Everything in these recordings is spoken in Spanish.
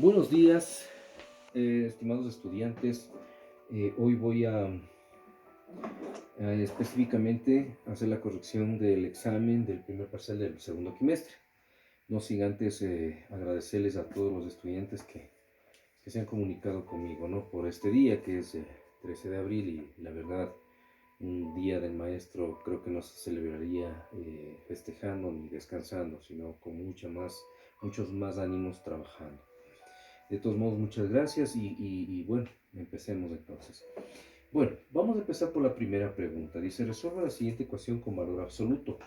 Buenos días, estimados estudiantes. Hoy voy a específicamente hacer la corrección del examen del primer parcial del segundo trimestre. No sin antes agradecerles a todos los estudiantes que se han comunicado conmigo, ¿no? Por este día que es 13 de abril y la verdad, un día del maestro creo que no se celebraría festejando ni descansando, sino con muchos más ánimos trabajando. De todos modos, muchas gracias y bueno, empecemos entonces. Bueno, vamos a empezar por la primera pregunta. Dice, resuelva la siguiente ecuación con valor absoluto.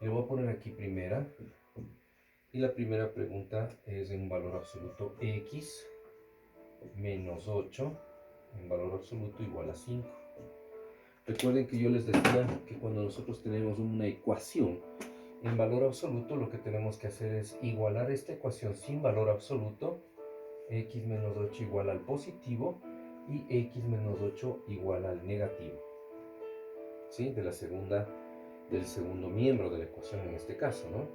Le voy a poner aquí primera. Y la primera pregunta es en valor absoluto x menos 8 en valor absoluto igual a 5. Recuerden que yo les decía que cuando nosotros tenemos una ecuación en valor absoluto, lo que tenemos que hacer es igualar esta ecuación sin valor absoluto, x menos 8 igual al positivo y x menos 8 igual al negativo, ¿sí? Del segundo miembro de la ecuación en este caso, ¿no?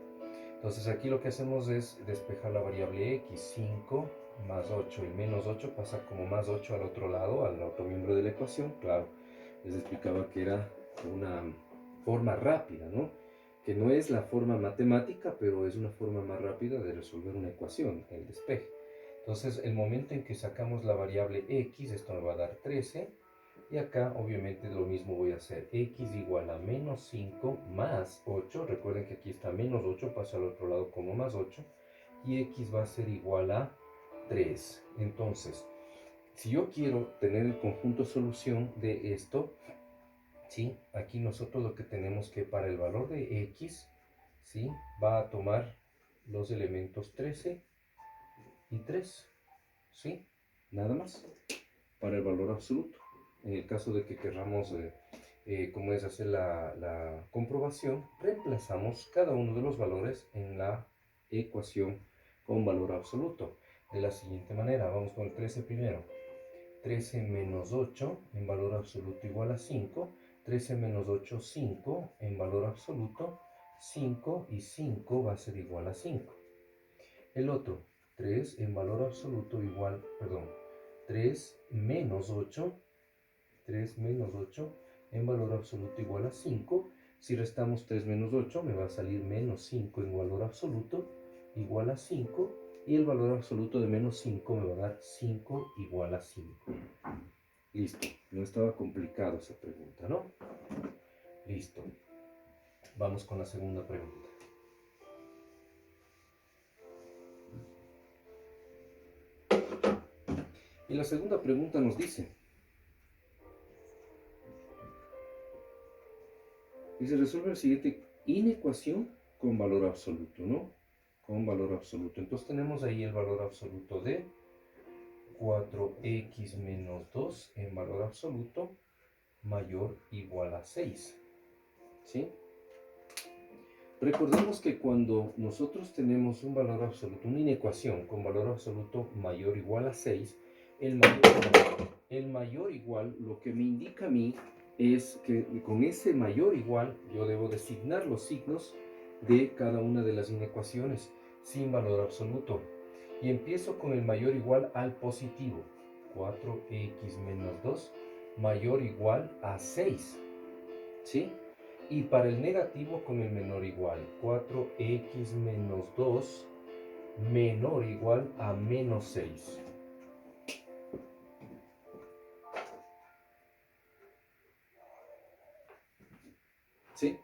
Entonces aquí lo que hacemos es despejar la variable x, 5 más 8 y menos 8 pasa como más 8 al otro lado, al otro miembro de la ecuación. Claro, les explicaba que era una forma rápida, ¿no? Que no es la forma matemática, pero es una forma más rápida de resolver una ecuación, el despeje. Entonces, el momento en que sacamos la variable x, esto me va a dar 13. Y acá, obviamente, lo mismo voy a hacer. X igual a menos 5 más 8. Recuerden que aquí está menos 8, pasa al otro lado como más 8. Y x va a ser igual a 3. Entonces, si yo quiero tener el conjunto solución de esto, ¿sí? Aquí nosotros lo que tenemos que para el valor de x, ¿sí? Va a tomar los elementos 13 y 3, ¿sí? Nada más, para el valor absoluto. En el caso de que querramos, como es hacer la comprobación, reemplazamos cada uno de los valores en la ecuación con valor absoluto. De la siguiente manera, vamos con el 13 primero. 13 menos 8 en valor absoluto igual a 5. 13 menos 8, 5 en valor absoluto. 5 y 5 va a ser igual a 5. El otro, 3 en valor absoluto igual, perdón, 3 menos 8, 3 menos 8 en valor absoluto igual a 5. Si restamos 3 menos 8, me va a salir menos 5 en valor absoluto igual a 5. Y el valor absoluto de menos 5 me va a dar 5 igual a 5. Listo, no estaba complicado esa pregunta, ¿no? Listo. Vamos con la segunda pregunta. Y la segunda pregunta nos dice, resuelve la siguiente inecuación con valor absoluto, ¿no? Con valor absoluto. Entonces tenemos ahí el valor absoluto de 4x menos 2 en valor absoluto mayor o igual a 6, ¿sí? Recordemos que cuando nosotros tenemos un valor absoluto, una inecuación con valor absoluto mayor o igual a 6, el mayor igual lo que me indica a mí es que con ese mayor igual yo debo designar los signos de cada una de las inecuaciones sin valor absoluto. Y empiezo con el mayor igual al positivo. 4x menos 2 mayor o igual a 6, ¿sí? Y para el negativo con el menor igual. 4x menos 2 menor o igual a menos 6. ¿Sí?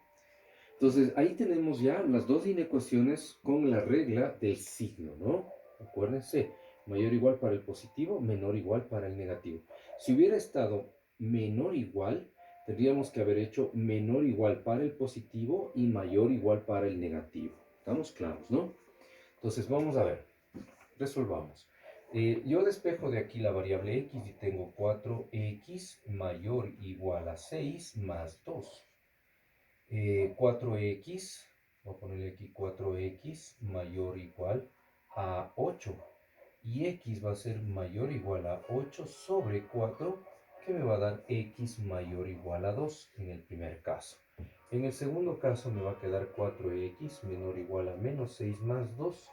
Entonces, ahí tenemos ya las dos inecuaciones con la regla del signo, ¿no? Acuérdense, mayor o igual para el positivo, menor o igual para el negativo. Si hubiera estado menor o igual, tendríamos que haber hecho menor o igual para el positivo y mayor o igual para el negativo. ¿Estamos claros, no? Entonces, vamos a ver. Resolvamos. Yo despejo de aquí la variable x y tengo 4x mayor o igual a 6 más 2. 4x, voy a ponerle aquí 4x mayor o igual a 8. Y x va a ser mayor o igual a 8 sobre 4, que me va a dar x mayor o igual a 2 en el primer caso. En el segundo caso me va a quedar 4x menor o igual a menos 6 más 2,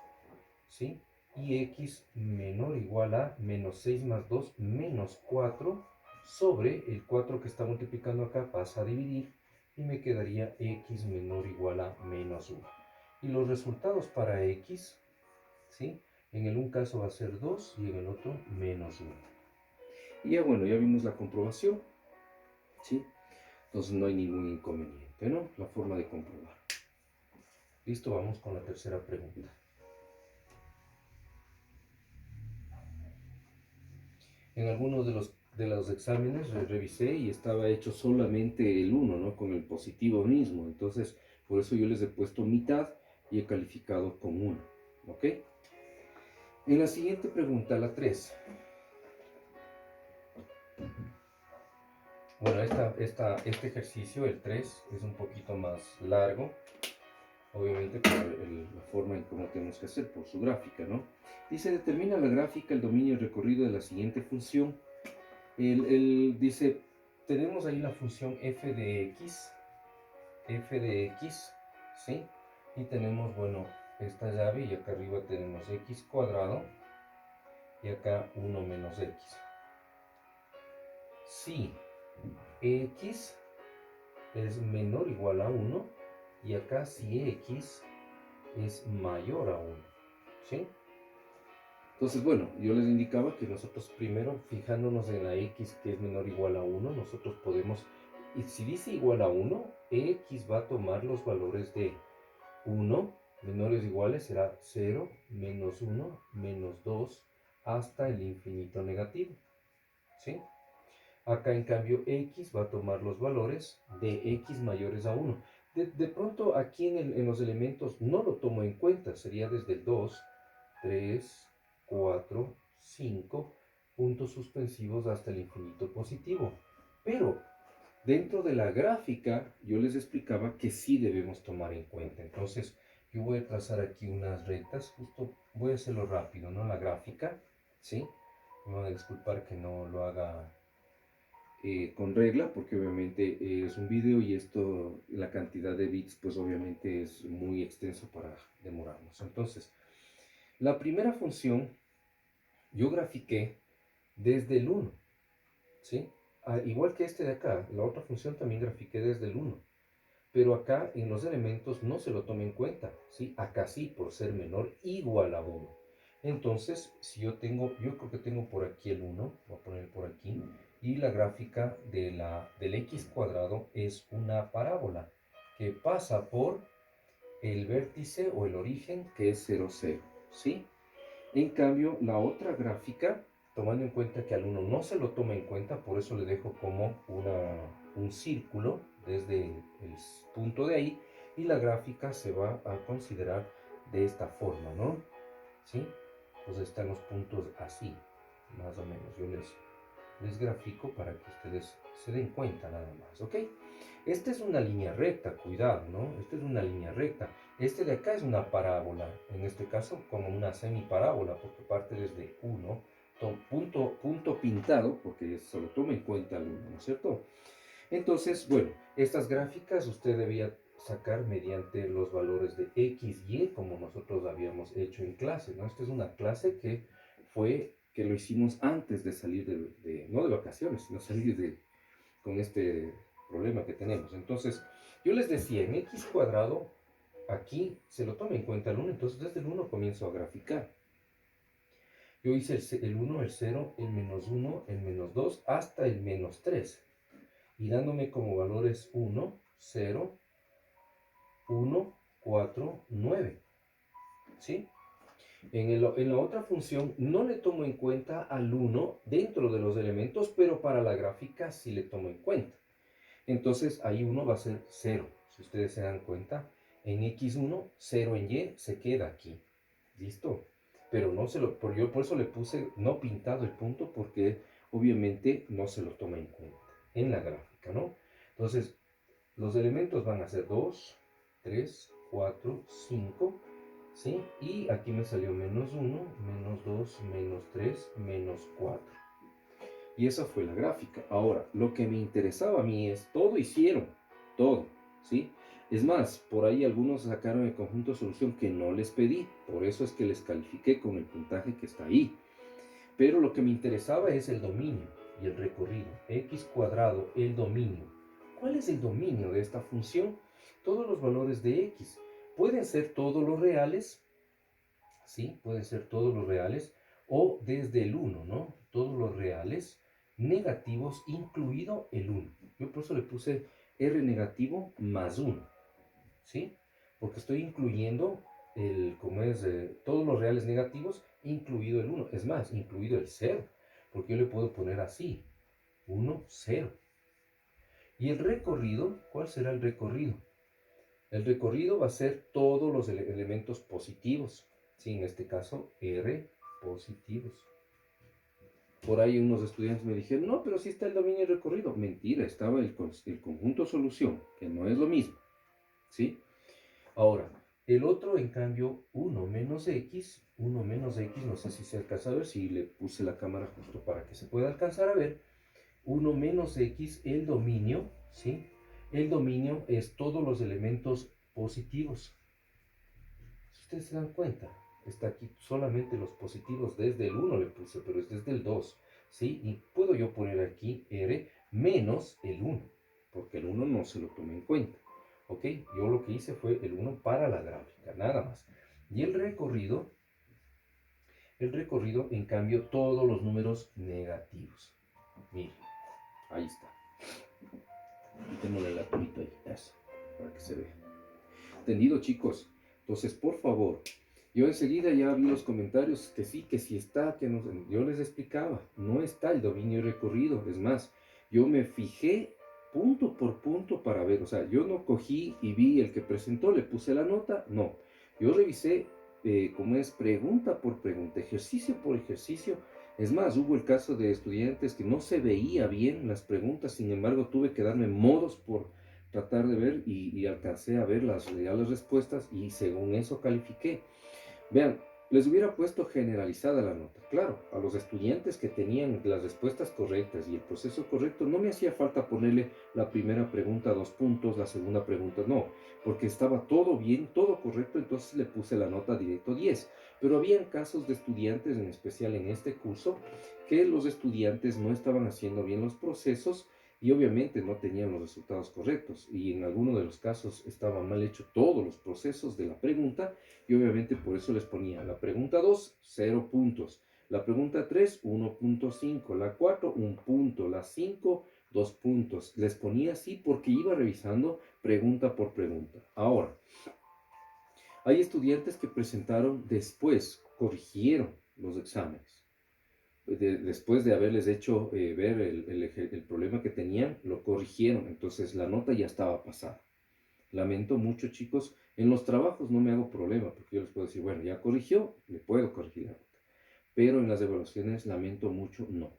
¿sí? y x menor o igual a menos 6 más 2 menos 4 sobre el 4 que está multiplicando acá pasa a dividir y me quedaría x menor o igual a menos 1. Y los resultados para x, ¿sí? En el un caso va a ser 2 y en el otro menos 1. Y ya bueno, ya vimos la comprobación, ¿sí? Entonces no hay ningún inconveniente, ¿no? La forma de comprobar. Listo, vamos con la tercera pregunta. En algunos de los exámenes revisé y estaba hecho solamente el 1, ¿no? Con el positivo mismo. Entonces, por eso yo les he puesto mitad y he calificado con 1, ¿ok? En la siguiente pregunta, la 3. Bueno, este ejercicio, el 3, es un poquito más largo. Obviamente por la forma en cómo tenemos que hacer, por su gráfica, ¿no? Dice, determina la gráfica, el dominio y el recorrido de la siguiente función. Dice, tenemos ahí la función f de x, ¿sí? Y tenemos, bueno, esta llave y acá arriba tenemos x cuadrado y acá 1 menos x. Si x es menor o igual a 1 y acá si x es mayor a 1, ¿sí? Entonces, bueno, yo les indicaba que nosotros primero, fijándonos en la x que es menor o igual a 1, nosotros podemos, y si dice igual a 1, x va a tomar los valores de 1, menores o iguales será 0, menos 1, menos 2, hasta el infinito negativo, ¿sí? Acá en cambio x va a tomar los valores de x mayores a 1. De pronto aquí en los elementos no lo tomo en cuenta, sería desde el 2, 3, 4, 5, puntos suspensivos hasta el infinito positivo. Pero dentro de la gráfica yo les explicaba que sí debemos tomar en cuenta. Entonces yo voy a trazar aquí unas rectas, justo voy a hacerlo rápido, ¿no? La gráfica, ¿sí? Me van a disculpar que no lo haga con regla, porque obviamente es un video y esto, la cantidad de bits, pues obviamente es muy extenso para demorarnos. Entonces, la primera función yo grafiqué desde el 1, ¿sí? Igual que este de acá, la otra función también grafiqué desde el 1, pero acá en los elementos no se lo toma en cuenta, ¿sí? Acá sí, por ser menor igual a 1. Entonces, si yo creo que tengo por aquí el 1, voy a poner por aquí, y la gráfica del x cuadrado es una parábola que pasa por el vértice o el origen que es 0, 0, ¿sí? En cambio, la otra gráfica, tomando en cuenta que al 1 no se lo toma en cuenta, por eso le dejo como un círculo desde el punto de ahí, y la gráfica se va a considerar de esta forma, ¿no? ¿Sí? Entonces están los puntos así, más o menos. Yo les grafico para que ustedes se den cuenta nada más, ¿ok? Esta es una línea recta, cuidado, ¿no? Esta es una línea recta. Este de acá es una parábola, en este caso como una semiparábola, porque parte desde 1, punto pintado, porque se lo toma en cuenta el 1, ¿no es cierto? Entonces, bueno, estas gráficas usted debía sacar mediante los valores de x, y, como nosotros habíamos hecho en clase, ¿no? Esta es una clase que lo hicimos antes de salir no de vacaciones, sino salir con este problema que tenemos. Entonces, yo les decía, en x cuadrado, aquí se lo toma en cuenta el 1, entonces desde el 1 comienzo a graficar. Yo hice el 1, el 0, el menos 1, el menos 2, hasta el menos 3. Y dándome como valores 1, 0, 1, 4, 9. ¿Sí? En la otra función no le tomo en cuenta al 1 dentro de los elementos, pero para la gráfica sí le tomo en cuenta. Entonces ahí 1 va a ser 0. Si ustedes se dan cuenta, en x1, 0 en y se queda aquí. ¿Listo? Pero no se lo, yo por eso le puse no pintado el punto, porque obviamente no se lo toma en cuenta en la gráfica, ¿no? Entonces, los elementos van a ser 2, 3, 4, 5, ¿sí? Y aquí me salió menos 1, menos 2, menos 3, menos 4. Y esa fue la gráfica. Ahora, lo que me interesaba a mí es, todo hicieron, todo, ¿sí? Es más, por ahí algunos sacaron el conjunto de solución que no les pedí, por eso es que les califiqué con el puntaje que está ahí. Pero lo que me interesaba es el dominio y el recorrido. X cuadrado, el dominio. ¿Cuál es el dominio de esta función? Todos los valores de X. Pueden ser todos los reales, ¿sí? Pueden ser todos los reales, o desde el 1, ¿no? Todos los reales negativos, incluido el 1. Yo por eso le puse R negativo más 1, ¿sí? Porque estoy incluyendo como es, todos los reales negativos, incluido el 1. Es más, incluido el 0, porque yo le puedo poner así, 1, 0. Y el recorrido, ¿cuál será el recorrido? El recorrido va a ser todos los elementos positivos, ¿sí? En este caso, R positivos. Por ahí unos estudiantes me dijeron, no, pero sí está el dominio y recorrido. Mentira, estaba el conjunto solución, que no es lo mismo, ¿sí? Ahora, el otro, en cambio, 1 menos x, no sé si se alcanza a ver, si le puse la cámara justo para que se pueda alcanzar a ver, 1 menos x, el dominio, ¿sí? El dominio es todos los elementos positivos. Si ustedes se dan cuenta, está aquí solamente los positivos, desde el 1 le puse, pero es desde el 2, ¿sí? Y puedo yo poner aquí R menos el 1, porque el 1 no se lo tomé en cuenta. ¿Ok? Yo lo que hice fue el 1 para la gráfica, nada más. Y el recorrido, en cambio, todos los números negativos. Miren, ahí está. Quitémosle la tonita ahí, eso, para que se vea. ¿Entendido, chicos? Entonces, por favor, yo enseguida ya vi los comentarios que sí está, que no. Yo les explicaba, no está el dominio y recorrido. Es más, yo me fijé punto por punto para ver, o sea, yo no cogí y vi el que presentó, le puse la nota, no. Yo revisé como es pregunta por pregunta, ejercicio por ejercicio. Es más, hubo el caso de estudiantes que no se veía bien las preguntas, sin embargo, tuve que darme modos por tratar de ver y alcancé a ver las reales respuestas y según eso califiqué. Vean, les hubiera puesto generalizada la nota. Claro, a los estudiantes que tenían las respuestas correctas y el proceso correcto, no me hacía falta ponerle la primera pregunta 2 puntos, la segunda pregunta no, porque estaba todo bien, todo correcto, entonces le puse la nota directo 10. Pero habían casos de estudiantes, en especial en este curso, que los estudiantes no estaban haciendo bien los procesos y obviamente no tenían los resultados correctos y en algunos de los casos estaban mal hechos todos los procesos de la pregunta y obviamente por eso les ponía la pregunta 2, 0 puntos, la pregunta 3, 1.5, la 4, 1 punto, la 5, 2 puntos. Les ponía así porque iba revisando pregunta por pregunta. Ahora, hay estudiantes que presentaron después, corrigieron los exámenes. Después de haberles hecho ver el problema que tenían, lo corrigieron, entonces la nota ya estaba pasada. Lamento mucho, chicos, en los trabajos no me hago problema, porque yo les puedo decir, bueno, ya corrigió, le puedo corregir la nota, pero en las evaluaciones, lamento mucho, no.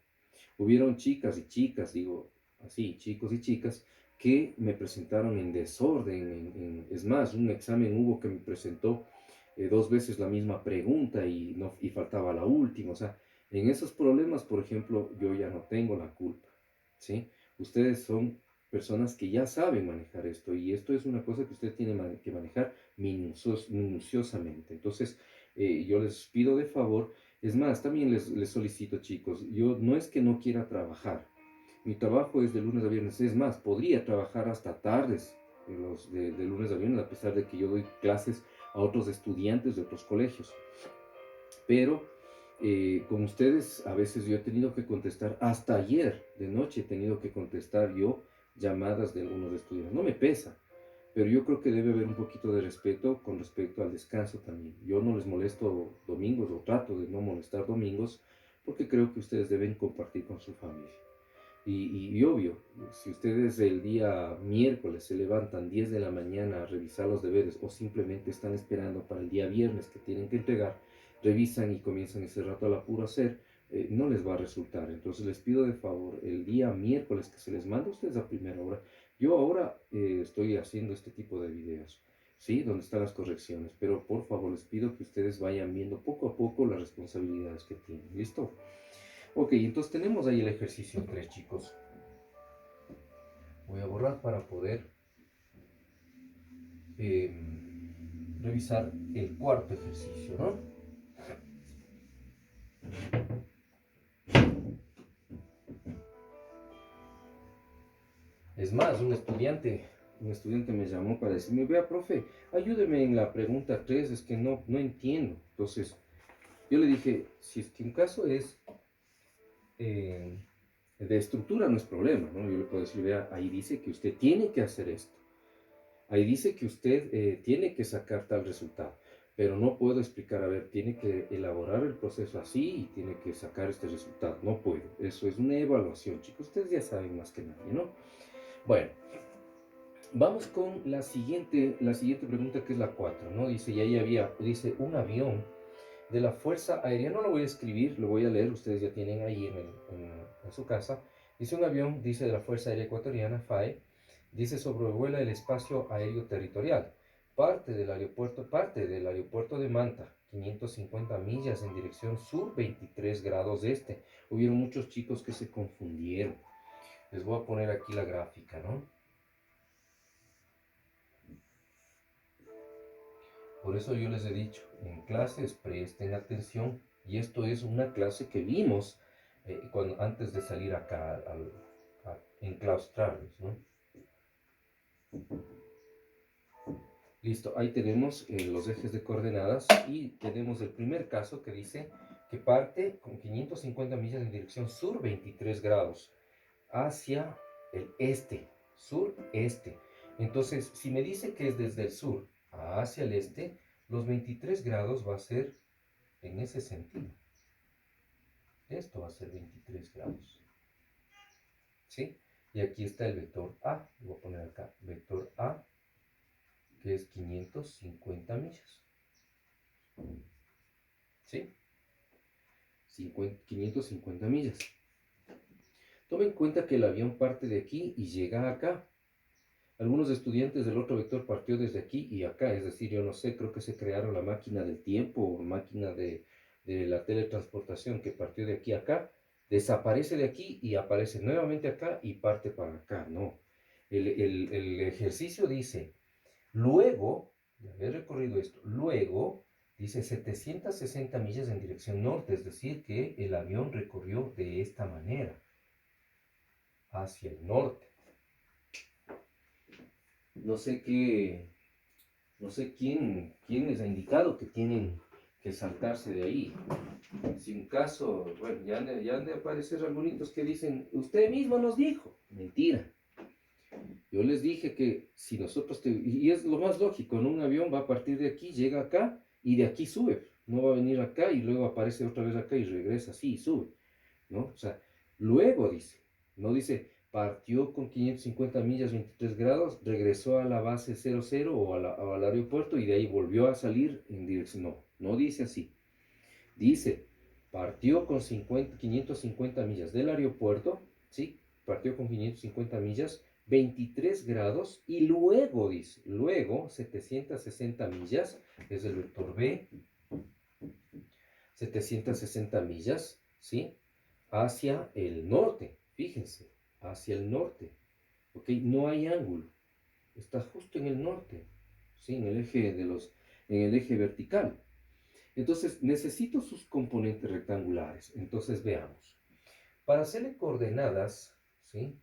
Hubieron chicas y chicas, digo así, chicos y chicas, que me presentaron en desorden, es más, un examen hubo que me presentó 2 veces la misma pregunta y faltaba la última, o sea, en esos problemas, por ejemplo, yo ya no tengo la culpa, ¿sí? Ustedes son personas que ya saben manejar esto y esto es una cosa que usted tiene que manejar minuciosamente. Entonces, yo les pido de favor, es más, también les solicito, chicos, yo no es que no quiera trabajar, mi trabajo es de lunes a viernes, es más, podría trabajar hasta tardes de lunes a viernes, a pesar de que yo doy clases a otros estudiantes de otros colegios. Pero con ustedes a veces yo he tenido que contestar, hasta ayer de noche he tenido que contestar yo llamadas de algunos estudiantes. No me pesa, pero yo creo que debe haber un poquito de respeto con respecto al descanso también. Yo no les molesto domingos o trato de no molestar domingos porque creo que ustedes deben compartir con su familia. Y obvio, si ustedes el día miércoles se levantan 10 de la mañana a revisar los deberes o simplemente están esperando para el día viernes que tienen que entregar, revisan y comienzan ese rato al apuro a hacer, no les va a resultar. Entonces les pido de favor, el día miércoles que se les manda a ustedes a primera hora, yo ahora estoy haciendo este tipo de videos, ¿sí? Donde están las correcciones, pero por favor les pido que ustedes vayan viendo poco a poco las responsabilidades que tienen. ¿Listo? Ok, entonces tenemos ahí el ejercicio 3, chicos. Voy a borrar para poder revisar el cuarto ejercicio, ¿no? Es más, un estudiante me llamó para decirme, vea, profe, ayúdeme en la pregunta 3, es que no entiendo. Entonces, yo le dije, si es que un caso es eh, de estructura, no es problema, ¿no? Yo le puedo decir, vea, ahí dice que usted tiene que hacer esto. Ahí dice que usted tiene que sacar tal resultado, pero no puedo explicar, a ver, tiene que elaborar el proceso así y tiene que sacar este resultado. No puedo. Eso es una evaluación, chicos. Ustedes ya saben más que nadie, ¿no? Bueno, vamos con la siguiente pregunta, que es la 4, ¿no? Dice, y ahí dice, un avión de la Fuerza Aérea, no lo voy a escribir, lo voy a leer, ustedes ya tienen ahí en su casa. Dice, un avión, dice, de la Fuerza Aérea Ecuatoriana, FAE, dice, sobrevuela el espacio aéreo territorial, parte del aeropuerto de Manta, 550 millas en dirección sur, 23 grados este. Hubieron muchos chicos que se confundieron. Les voy a poner aquí la gráfica, ¿no? Por eso yo les he dicho, en clases presten atención, y esto es una clase que vimos antes de salir acá a enclaustrarlos, ¿no? Listo, ahí tenemos los ejes de coordenadas y tenemos el primer caso que dice que parte con 550 millas en dirección sur, 23 grados, hacia el este, sur-este. Entonces, si me dice que es desde el sur hacia el este, los 23 grados va a ser en ese sentido. Esto va a ser 23 grados. ¿Sí? Y aquí está el vector A. Lo voy a poner acá. Vector A, que es 550 millas. ¿Sí? 550 millas. Tome en cuenta que el avión parte de aquí y llega acá. Algunos estudiantes del otro vector partió desde aquí y acá. Es decir, yo no sé, creo que se crearon la máquina del tiempo o máquina de la teletransportación que partió de aquí a acá, desaparece de aquí y aparece nuevamente acá y parte para acá. No. El ejercicio dice, luego de haber recorrido esto, luego dice 760 millas en dirección norte, es decir, que el avión recorrió de esta manera, hacia el norte. No sé qué, no sé quién les ha indicado que tienen que saltarse de ahí. Si un caso, bueno, ya han de aparecer algunos que dicen, usted mismo nos dijo. Mentira. Yo les dije que si nosotros, y es lo más lógico, en un avión va a partir de aquí, llega acá y de aquí sube. No va a venir acá y luego aparece otra vez acá y regresa así y sube, ¿no? O sea, luego dice, no dice, partió con 550 millas, 23 grados, regresó a la base 00 o al aeropuerto y de ahí volvió a salir en dirección. No, no dice así. Dice, partió con 550 millas del aeropuerto, ¿sí? Partió con 550 millas, 23 grados, y luego, dice, luego 760 millas, es el vector B, 760 millas, ¿sí? Hacia el norte, fíjense, hacia el norte, ¿ok? No hay ángulo, está justo en el norte, ¿sí? En el eje vertical. Entonces, necesito sus componentes rectangulares. Entonces, veamos. Para hacerle coordenadas, ¿sí?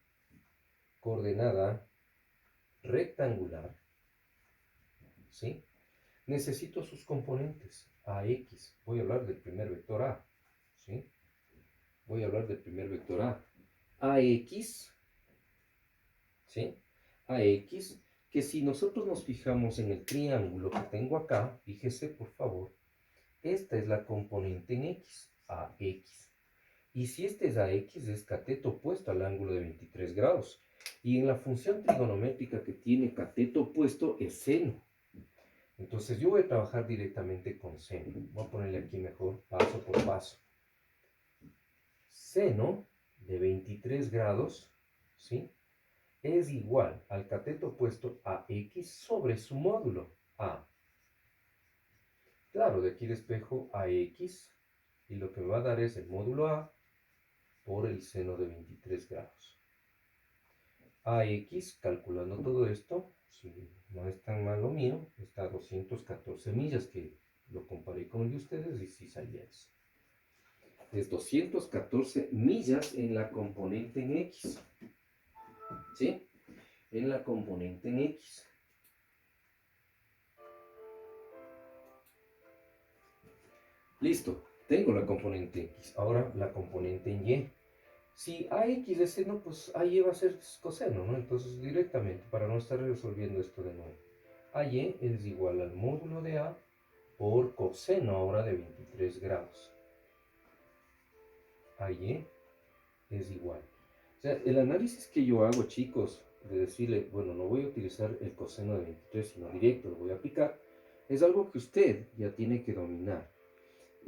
Coordenada rectangular, ¿sí? Necesito sus componentes. AX. Voy a hablar del primer vector A, ¿sí? Voy a hablar del primer vector A. AX, ¿sí? AX, que si nosotros nos fijamos en el triángulo que tengo acá, fíjese por favor, esta es la componente en X, AX. Y si este es AX, es cateto opuesto al ángulo de 23 grados. Y en la función trigonométrica que tiene cateto opuesto es seno. Entonces yo voy a trabajar directamente con seno. Voy a ponerle aquí mejor paso por paso. Seno de 23 grados, ¿sí? Es igual al cateto opuesto a X sobre su módulo, A. Claro, de aquí despejo a X y lo que me va a dar es el módulo A por el seno de 23 grados. AX, calculando todo esto, si no es tan malo mío, está a 214 millas, que lo comparé con el de ustedes y sí salía eso. Es 214 millas en la componente en X. ¿Sí? En la componente en X. Listo, tengo la componente X. Ahora la componente en Y. Si AX es seno, pues AY va a ser coseno, ¿no? Entonces directamente, para no estar resolviendo esto de nuevo. AY es igual al módulo de A por coseno ahora de 23 grados. AY es igual. O sea, el análisis que yo hago, chicos, de decirle, bueno, no voy a utilizar el coseno de 23, sino directo, lo voy a aplicar, es algo que usted ya tiene que dominar.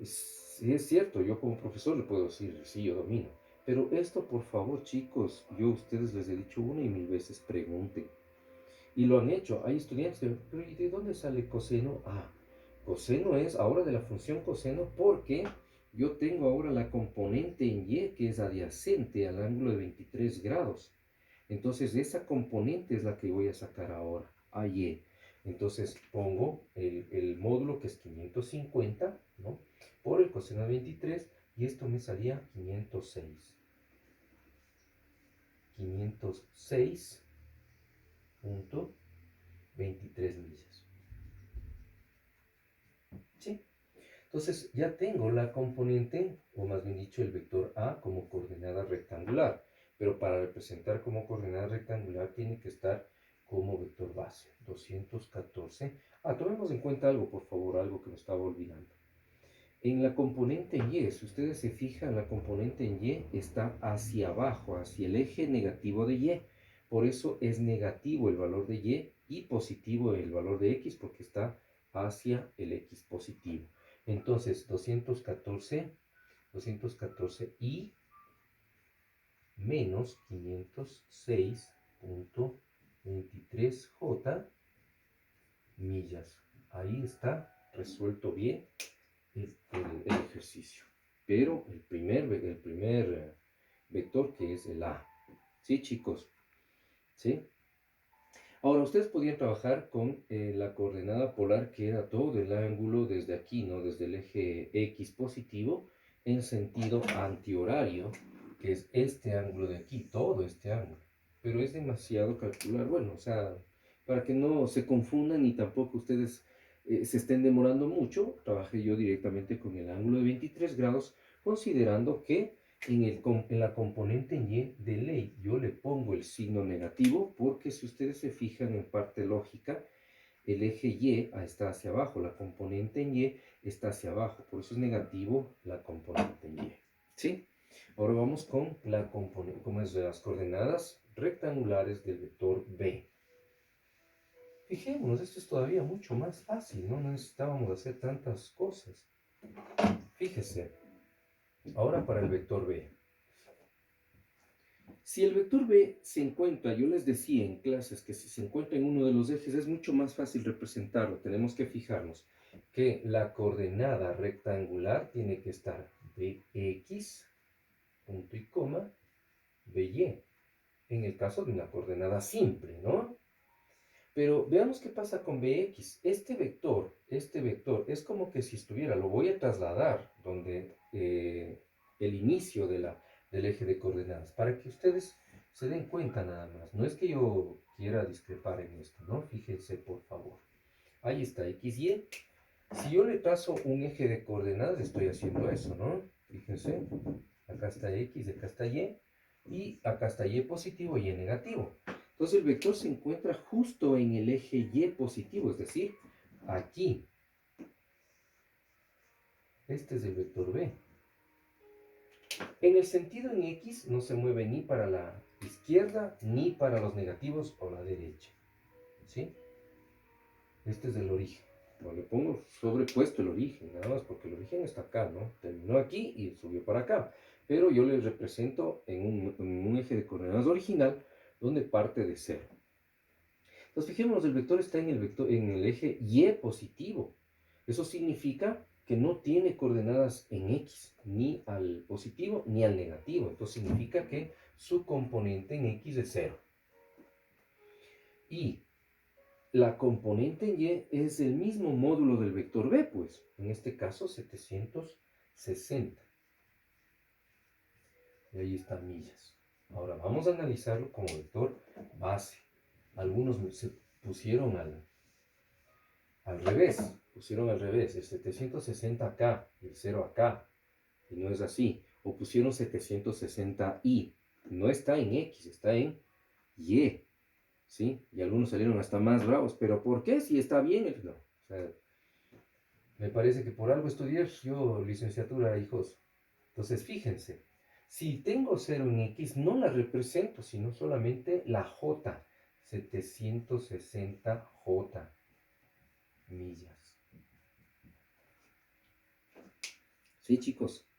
Sí, es cierto, yo como profesor le puedo decir, sí, yo domino. Pero esto, por favor, chicos, yo a ustedes les he dicho una y mil veces, pregunten. Y lo han hecho. Hay estudiantes que, pero ¿y de dónde sale coseno? Ah, coseno es ahora de la función coseno porque yo tengo ahora la componente en y que es adyacente al ángulo de 23 grados. Entonces esa componente es la que voy a sacar ahora, a y. Entonces pongo el módulo que es 550, ¿no? Por el coseno de 23 y esto me salía 506. 506.23 millas. ¿Sí? Entonces ya tengo la componente, o más bien dicho, el vector A como coordenada rectangular. Pero para representar como coordenada rectangular tiene que estar como vector base, 214. Tomemos en cuenta algo, por favor, algo que me estaba olvidando. En la componente Y, si ustedes se fijan, la componente en Y está hacia abajo, hacia el eje negativo de Y. Por eso es negativo el valor de Y positivo el valor de X porque está hacia el X positivo. Entonces, 214Y menos 506.23J millas. Ahí está resuelto bien el ejercicio. Pero el primer vector que es el A. ¿Sí, chicos? ¿Sí? Ahora, ustedes podían trabajar con la coordenada polar que era todo el ángulo desde aquí, ¿no? Desde el eje X positivo en sentido antihorario, que es este ángulo de aquí, todo este ángulo. Pero es demasiado calcular, bueno, o sea, para que no se confundan y tampoco ustedes se estén demorando mucho, trabajé yo directamente con el ángulo de 23 grados, considerando que en la componente en Y de ley yo le pongo el signo negativo porque si ustedes se fijan en parte lógica, el eje Y está hacia abajo, la componente en Y está hacia abajo, por eso es negativo la componente en Y. ¿Sí? Ahora vamos con la componente, como es de las coordenadas rectangulares del vector B. Fijémonos, esto es todavía mucho más fácil, no necesitábamos hacer tantas cosas. Fíjese, ahora para el vector B. Si el vector B se encuentra, yo les decía en clases que si se encuentra en uno de los ejes es mucho más fácil representarlo. Tenemos que fijarnos que la coordenada rectangular tiene que estar Bx, punto y coma, By, en el caso de una coordenada simple, ¿no? Pero veamos qué pasa con Bx. Este vector es como que si estuviera, lo voy a trasladar donde el inicio del eje de coordenadas, para que ustedes se den cuenta nada más. No es que yo quiera discrepar en esto, ¿no? Fíjense, por favor. Ahí está, x, y. Si yo le trazo un eje de coordenadas, estoy haciendo eso, ¿no? Fíjense, acá está x, acá está y acá está y positivo y negativo. Entonces el vector se encuentra justo en el eje y positivo, es decir, aquí. Este es el vector B. En el sentido en X no se mueve ni para la izquierda ni para los negativos o la derecha. ¿Sí? Este es el origen. Bueno, le pongo sobrepuesto el origen, nada más porque el origen está acá, ¿no? Terminó aquí y subió para acá. Pero yo le represento en un eje de coordenadas original donde parte de cero. Entonces fijémonos, el vector está en el eje y positivo. Eso significa que no tiene coordenadas en x, ni al positivo ni al negativo. Entonces significa que su componente en x es 0. Y la componente en y es el mismo módulo del vector b, pues, en este caso 760. Y ahí están millas. Ahora vamos a analizarlo como vector base. Algunos se pusieron al revés, el 760 acá, el 0 acá, y no es así. O pusieron 760y, no está en x, está en y, ¿sí? Y algunos salieron hasta más bravos, pero ¿por qué? Si está bien, no. O sea, me parece que por algo estudié yo licenciatura, hijos. Entonces, fíjense, si tengo 0 en x, no la represento, sino solamente la j, 760j millas. ¿Sí, chicos?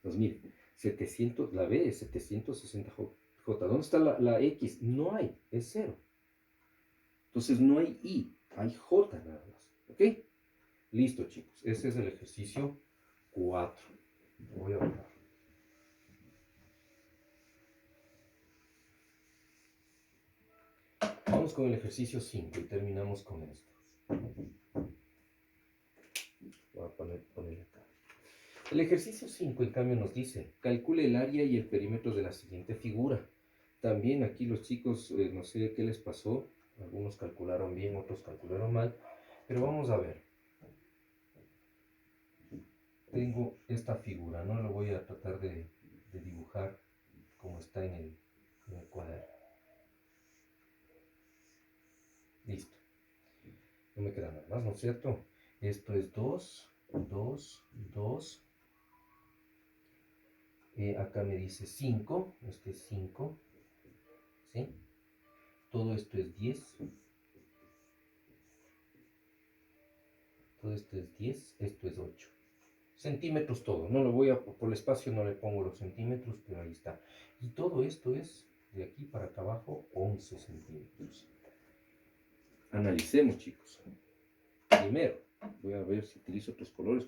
Pues miren, 700, la b es 760j. ¿Dónde está la x? No hay, es 0. Entonces no hay i, hay j nada más. ¿Ok? Listo, chicos. Ese es el ejercicio 4. Voy a borrar. Vamos con el ejercicio 5 y terminamos con esto. Voy a ponerle acá. El ejercicio 5, en cambio, nos dice, calcule el área y el perímetro de la siguiente figura. También aquí los chicos, no sé qué les pasó, algunos calcularon bien, otros calcularon mal, pero vamos a ver. Tengo esta figura, no lo voy a tratar de dibujar como está en el cuaderno. Listo. No me queda nada más, ¿no es cierto? Esto es 2, 2, 2. Acá me dice 5, este es 5, ¿sí? Todo esto es 10. Todo esto es 10, esto es 8. Centímetros todo, no lo voy a, por el espacio no le pongo los centímetros, pero ahí está. Y todo esto es, de aquí para acá abajo, 11 centímetros. Analicemos, chicos. Primero, voy a ver si utilizo otros colores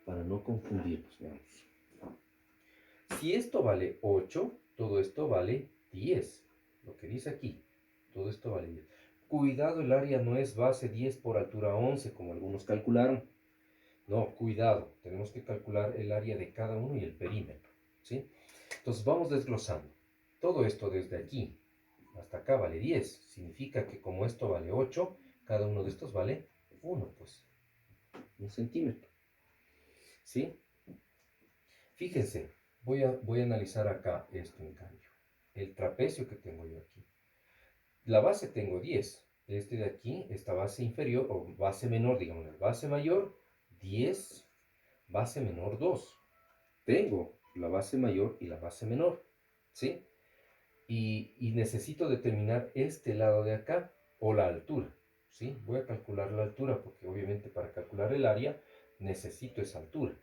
para no confundirnos, veamos. Si esto vale 8, todo esto vale 10. Lo que dice aquí, todo esto vale 10. Cuidado, el área no es base 10 por altura 11, como algunos calcularon. No, cuidado, tenemos que calcular el área de cada uno y el perímetro, ¿sí? Entonces vamos desglosando. Todo esto desde aquí hasta acá vale 10. Significa que como esto vale 8, cada uno de estos vale 1, pues. 1 centímetro. ¿Sí? Fíjense, voy a analizar acá esto en cambio. El trapecio que tengo yo aquí. La base tengo 10. Este de aquí, esta base inferior, o base menor, digamos, base mayor, 10, base menor 2. Tengo la base mayor y la base menor, ¿sí? Y necesito determinar este lado de acá, o la altura, ¿sí? Voy a calcular la altura, porque obviamente para calcular el área necesito esa altura.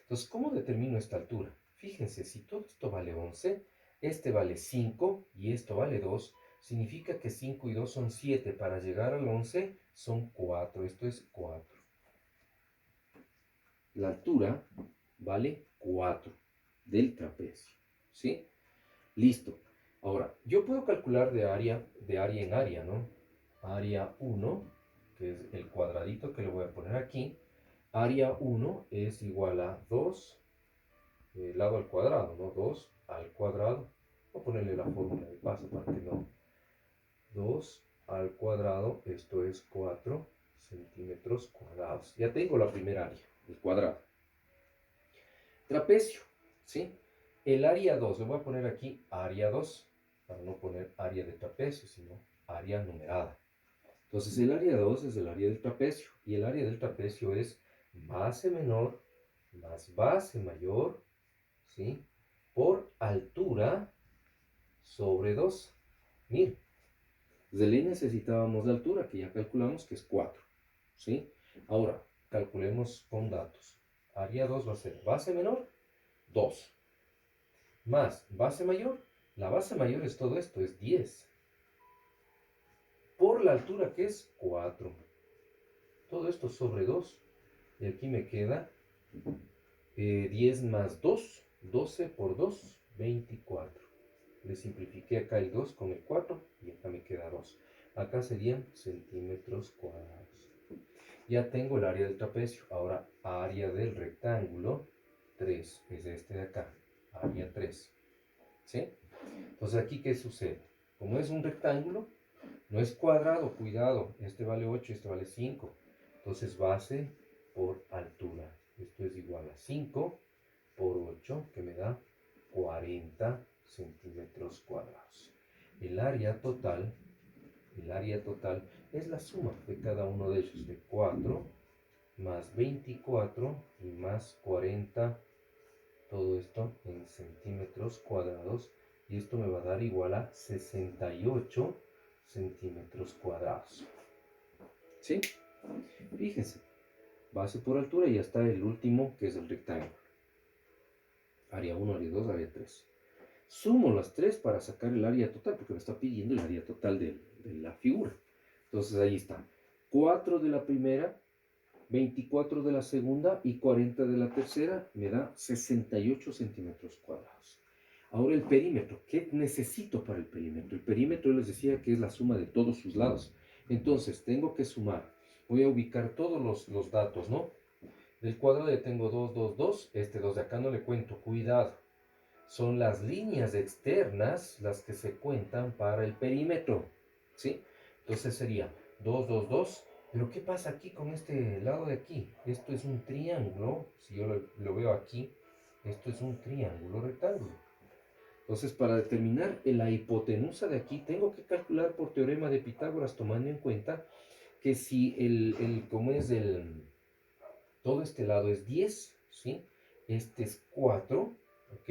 Entonces, ¿cómo determino esta altura? Fíjense, si todo esto vale 11, este vale 5 y esto vale 2, significa que 5 y 2 son 7. Para llegar al 11 son 4. Esto es 4. La altura vale 4 del trapecio, ¿sí? Listo. Ahora, yo puedo calcular de área en área, ¿no? Área 1, que es el cuadradito que le voy a poner aquí. Área 1 es igual a 2 lado al cuadrado, ¿no? 2 al cuadrado. Voy a ponerle la fórmula de paso para que no. 2 al cuadrado, esto es 4 centímetros cuadrados. Ya tengo la primera área, el cuadrado. Trapecio, ¿sí? El área 2, le voy a poner aquí área 2, para no poner área de trapecio, sino área numerada. Entonces el área 2 es el área del trapecio, y el área del trapecio es base menor más base mayor, ¿sí? Por altura sobre 2. Miren, desde ley necesitábamos la altura, que ya calculamos que es 4, ¿sí? Ahora, calculemos con datos. Área 2 va a ser base menor, 2. Más base mayor. La base mayor es todo esto, es 10. Por la altura que es 4. Todo esto sobre 2. Y aquí me queda 10 más 2. 12 por 2, 24. Le simplifiqué acá el 2 con el 4 y acá me queda 2. Acá serían centímetros cuadrados. Ya tengo el área del trapecio. Ahora, área del rectángulo, 3, es este de acá. Área 3. ¿Sí? Entonces, aquí, ¿qué sucede? Como es un rectángulo, no es cuadrado, cuidado. Este vale 8, este vale 5. Entonces, base por altura. Esto es igual a 5 por 8, que me da 40 centímetros cuadrados. El área total es la suma de cada uno de ellos, de 4 más 24 y más 40, todo esto en centímetros cuadrados, y esto me va a dar igual a 68 centímetros cuadrados. ¿Sí? Fíjense, base por altura y ya está el último, que es el rectángulo. Área 1, área 2, área 3. Sumo las 3 para sacar el área total, porque me está pidiendo el área total de la figura. Entonces ahí está. 4 de la primera, 24 de la segunda y 40 de la tercera, me da 68 centímetros cuadrados. Ahora el perímetro. ¿Qué necesito para el perímetro? El perímetro les decía que es la suma de todos sus lados. Entonces tengo que sumar. Voy a ubicar todos los datos, ¿no? Del cuadrado ya tengo 2, 2, 2. Este 2 de acá no le cuento. Cuidado. Son las líneas externas las que se cuentan para el perímetro. ¿Sí? Entonces sería 2, 2, 2. Pero ¿qué pasa aquí con este lado de aquí? Esto es un triángulo. Si yo lo veo aquí, esto es un triángulo rectángulo. Entonces, para determinar la hipotenusa de aquí, tengo que calcular por teorema de Pitágoras, tomando en cuenta que si como es todo este lado es 10, ¿sí? Este es 4, ¿ok?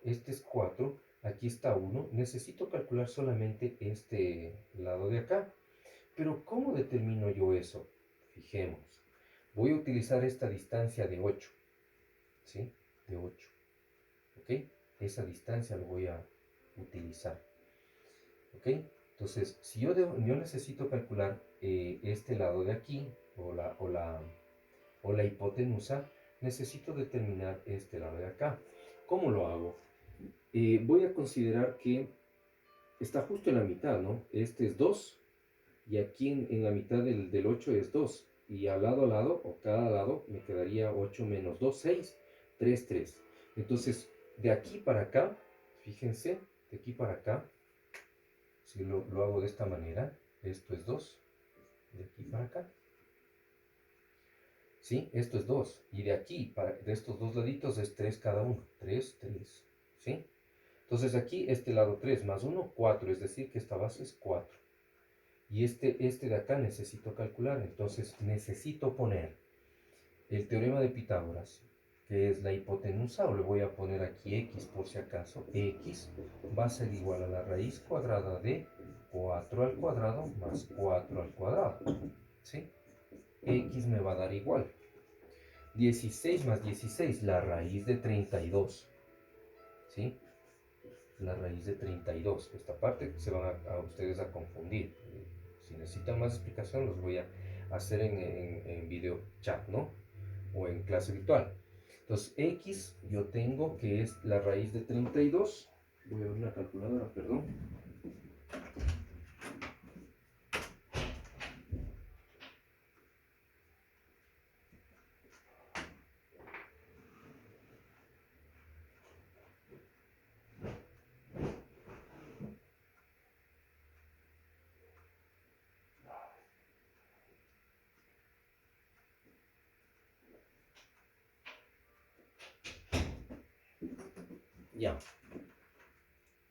Este es 4, aquí está 1. Necesito calcular solamente este lado de acá. Pero ¿cómo determino yo eso? Fijemos. Voy a utilizar esta distancia de 8, ¿sí? De 8, ¿ok? Esa distancia lo voy a utilizar, ¿ok? Entonces, si yo necesito calcular este lado de aquí, o la hipotenusa, necesito determinar este lado de acá. ¿Cómo lo hago? Voy a considerar que está justo en la mitad, ¿no? Este es 2, y aquí en la mitad del 8 es 2. Y al lado, o cada lado, me quedaría 8 menos 2, 6, 3, 3. Entonces, de aquí para acá, fíjense, de aquí para acá, si lo hago de esta manera, esto es 2, de aquí para acá. ¿Sí? Esto es 2. Y de aquí, de estos dos laditos, es 3 cada uno. 3, 3. ¿Sí? Entonces aquí, este lado 3 más 1, 4. Es decir, que esta base es 4. Y este de acá necesito calcular. Entonces necesito poner el teorema de Pitágoras, que es la hipotenusa, o le voy a poner aquí x por si acaso. X va a ser igual a la raíz cuadrada de 4 al cuadrado más 4 al cuadrado. ¿Sí? X me va a dar igual 16 más 16, la raíz de 32. ¿Sí? La raíz de 32. Esta parte se van a ustedes a confundir. Si necesitan más explicación, los voy a hacer en video chat, ¿no? O en clase virtual. Entonces, X yo tengo que es la raíz de 32. Voy a ver una calculadora, perdón. Ya.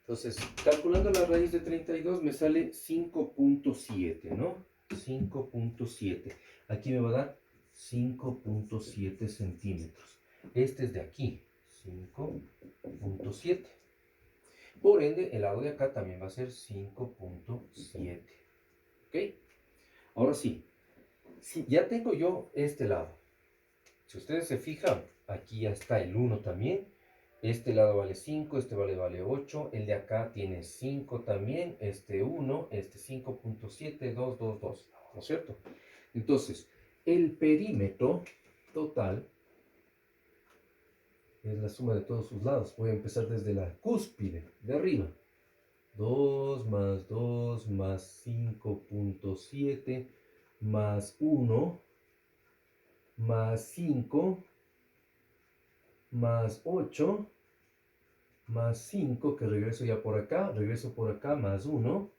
Entonces, calculando la raíz de 32 me sale 5.7, ¿no? 5.7. Aquí me va a dar 5.7 centímetros. Este es de aquí, 5.7. Por ende, el lado de acá también va a ser 5.7. ¿Ok? Ahora sí, si ya tengo yo este lado. Si ustedes se fijan, aquí ya está el 1 también. Este lado vale 5, este vale 8, el de acá tiene 5 también, este 1, este 5.7, 2, 2, 2, ¿no es cierto? Entonces, el perímetro total es la suma de todos sus lados. Voy a empezar desde la cúspide, de arriba. 2 más 2 más 5.7 más 1 más 5 más 8 más 5, que regreso ya por acá, regreso por acá, más 1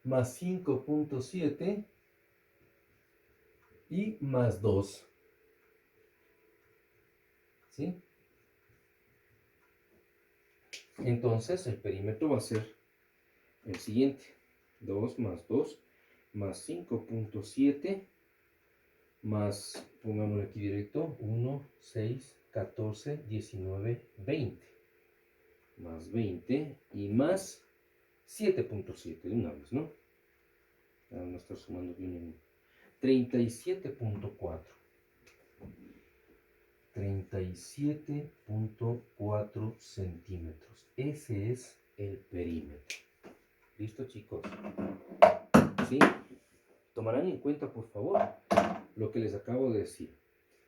más 5.7 y más 2. ¿Sí? Entonces el perímetro va a ser el siguiente. 2 más 2 más 5.7 más, pongámoslo aquí directo, 1, 6, 14, 19, 20. Más 20 y más 7.7 de una vez, ¿no? Vamos a estar sumando bien en 37.4. 37.4 centímetros. Ese es el perímetro. ¿Listo, chicos? ¿Sí? Tomarán en cuenta, por favor, lo que les acabo de decir.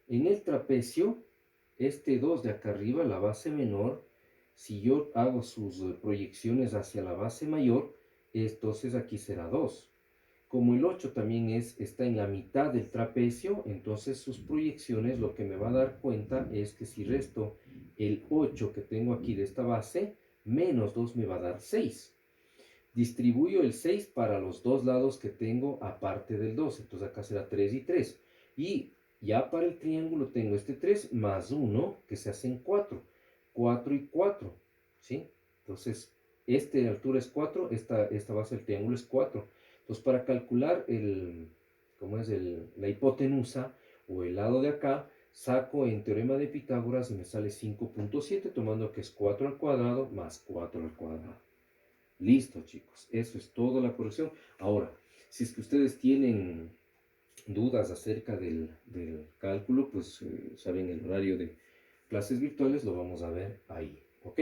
En el trapecio, este 2 de acá arriba, la base menor, si yo hago sus proyecciones hacia la base mayor, entonces aquí será 2. Como el 8 también está en la mitad del trapecio, entonces sus proyecciones lo que me va a dar cuenta es que si resto el 8 que tengo aquí de esta base, menos 2 me va a dar 6. Distribuyo el 6 para los dos lados que tengo aparte del 2, entonces acá será 3 y 3. Y ya para el triángulo tengo este 3 más 1 que se hacen 4. 4 y 4, ¿sí? Entonces, de altura es 4, esta base del triángulo es 4. Entonces, para calcular la hipotenusa o el lado de acá, saco en teorema de Pitágoras y me sale 5.7, tomando que es 4 al cuadrado más 4 al cuadrado. Listo, chicos. Eso es toda la corrección. Ahora, si es que ustedes tienen dudas acerca del cálculo, pues saben el horario de clases virtuales, lo vamos a ver ahí. ¿Ok?